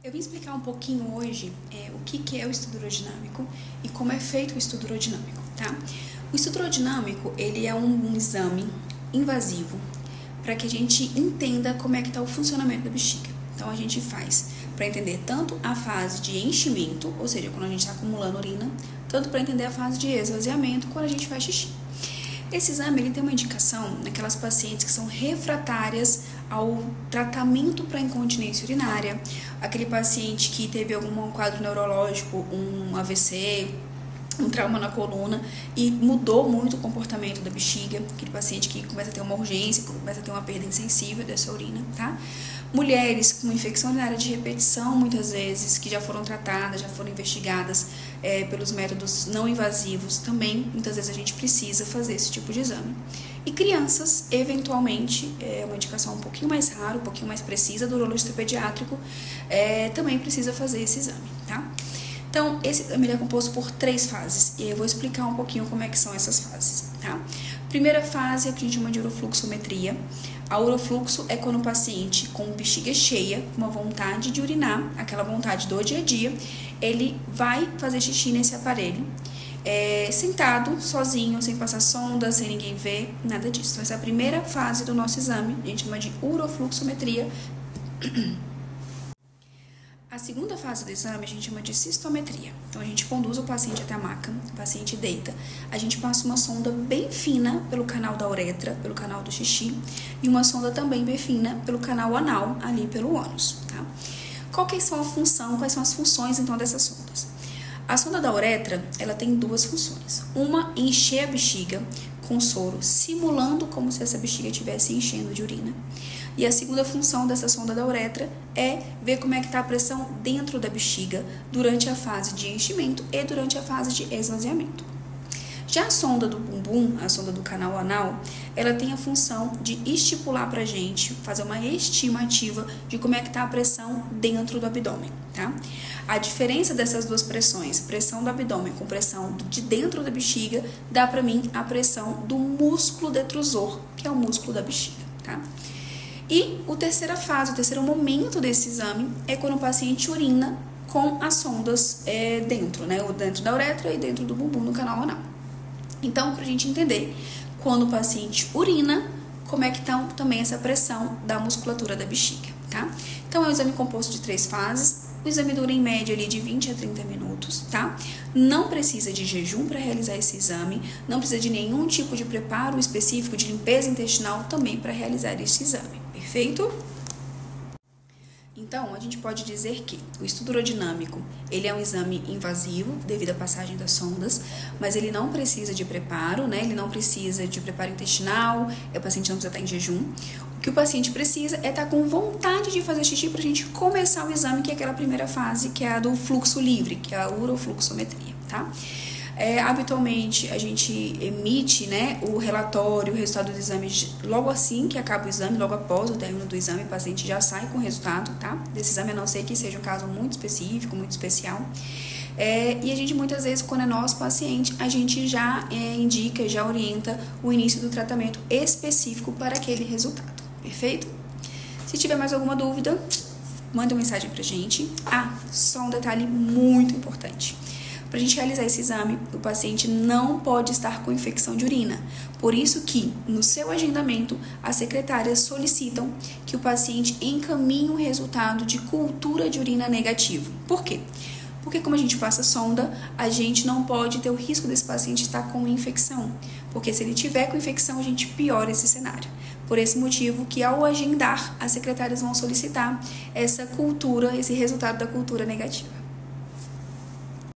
Eu vim explicar um pouquinho hoje o que é o estudo urodinâmico e como é feito o estudo urodinâmico, tá? O estudo urodinâmico, ele é um exame invasivo para que a gente entenda como é que está o funcionamento da bexiga. Então, a gente faz para entender tanto a fase de enchimento, ou seja, quando a gente está acumulando urina, tanto para entender a fase de esvaziamento, quando a gente faz xixi. Esse exame ele tem uma indicação naquelas pacientes que são refratárias ao tratamento para incontinência urinária, aquele paciente que teve algum quadro neurológico, um AVC, um trauma na coluna e mudou muito o comportamento da bexiga, aquele paciente que começa a ter uma urgência, começa a ter uma perda insensível dessa urina, tá? Mulheres com infecção urinária de repetição, muitas vezes, que já foram tratadas, já foram investigadas pelos métodos não invasivos, também, muitas vezes a gente precisa fazer esse tipo de exame. E crianças, eventualmente, é uma indicação um pouquinho mais rara, um pouquinho mais precisa do urologista pediátrico, também precisa fazer esse exame, tá? Então, esse exame é composto por 3 fases, e eu vou explicar um pouquinho como é que são essas fases, tá? Primeira fase é o que a gente chama de urofluxometria. A urofluxo é quando o paciente com bexiga cheia, com uma vontade de urinar, aquela vontade do dia a dia, ele vai fazer xixi nesse aparelho, sentado, sozinho, sem passar sonda, sem ninguém ver, nada disso. Então, essa é a primeira fase do nosso exame, a gente chama de urofluxometria. A segunda fase do exame a gente chama de cistometria. Então, a gente conduz o paciente até a maca, o paciente deita, a gente passa uma sonda bem fina pelo canal da uretra, pelo canal do xixi, e uma sonda também bem fina pelo canal anal, ali pelo ânus, tá? Quais são as funções, então, dessas sondas? A sonda da uretra, ela tem 2 funções. Uma, encher a bexiga com soro, simulando como se essa bexiga estivesse enchendo de urina. E a segunda função dessa sonda da uretra é ver como é que está a pressão dentro da bexiga durante a fase de enchimento e durante a fase de esvaziamento. Já a sonda do bumbum, a sonda do canal anal, ela tem a função de estipular pra gente, fazer uma estimativa de como é que está a pressão dentro do abdômen, tá? A diferença dessas 2 pressões, pressão do abdômen com pressão de dentro da bexiga, dá pra mim a pressão do músculo detrusor, que é o músculo da bexiga, tá? E a terceira fase, o terceiro momento desse exame é quando o paciente urina com as sondas dentro, né? Dentro da uretra e dentro do bumbum no canal anal. Então, pra gente entender, quando o paciente urina, como é que tá também essa pressão da musculatura da bexiga, tá? Então, é um exame composto de 3 fases. O exame dura em média ali de 20 a 30 minutos, tá? Não precisa de jejum para realizar esse exame, não precisa de nenhum tipo de preparo específico de limpeza intestinal também para realizar esse exame, perfeito? Então, a gente pode dizer que o estudo urodinâmico, ele é um exame invasivo devido à passagem das sondas, mas ele não precisa de preparo, né? Ele não precisa de preparo intestinal, o paciente não precisa estar em jejum. O que o paciente precisa é estar com vontade de fazer xixi para a gente começar o exame, que é aquela primeira fase, que é a do fluxo livre, que é a urofluxometria, tá? Habitualmente, a gente emite, né, o relatório, o resultado do exame logo assim que acaba o exame, logo após o término do exame, o paciente já sai com o resultado, tá? Desse exame, a não ser que seja um caso muito específico, muito especial. E a gente, muitas vezes, quando é nosso paciente, a gente já indica, já orienta o início do tratamento específico para aquele resultado, perfeito? Se tiver mais alguma dúvida, manda uma mensagem pra gente. Só um detalhe muito importante. Para a gente realizar esse exame, o paciente não pode estar com infecção de urina. Por isso que, no seu agendamento, as secretárias solicitam que o paciente encaminhe um resultado de cultura de urina negativo. Por quê? Porque como a gente passa sonda, a gente não pode ter o risco desse paciente estar com infecção. Porque se ele tiver com infecção, a gente piora esse cenário. Por esse motivo que, ao agendar, as secretárias vão solicitar essa cultura, esse resultado da cultura negativa.